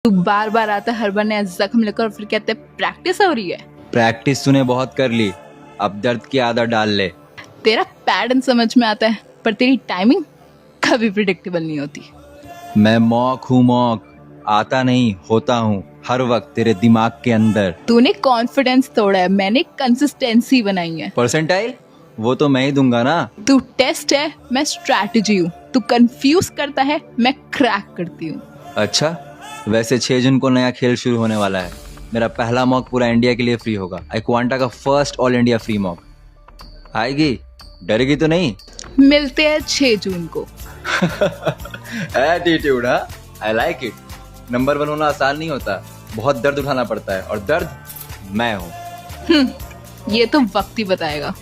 तू बार बार आता है हर बार नया जख्म लेकर और फिर कहते हैं प्रैक्टिस हो रही है। प्रैक्टिस तूने बहुत कर ली, अब दर्द की आदत डाल ले। तेरा पैटर्न समझ में आता है पर तेरी टाइमिंग कभी प्रिडिक्टेबल नहीं होती। मैं मॉक हूँ मॉक, आता नहीं होता हूँ हर वक्त तेरे दिमाग के अंदर। तूने कॉन्फिडेंस तोड़ा है, मैंने कंसिस्टेंसी बनाई है। परसेंटाइल वो तो मैं ही दूंगा ना। तू टेस्ट है, मैं स्ट्रैटेजी हूँ। तू कंफ्यूज करता है, मैं क्रैक करती हूँ। अच्छा, वैसे 6 जून को नया खेल शुरू होने वाला है। मेरा पहला मॉक पूरा इंडिया के लिए फ्री होगा। क्वांटा का first all India free mock. आएगी? डरेगी तो नहीं? मिलते हैं 6 जून को। एटीट्यूड, हाँ, आई लाइक इट। नंबर 1 होना आसान नहीं होता, बहुत दर्द उठाना पड़ता है और दर्द मैं हूँ। ये तो वक्त ही बताएगा।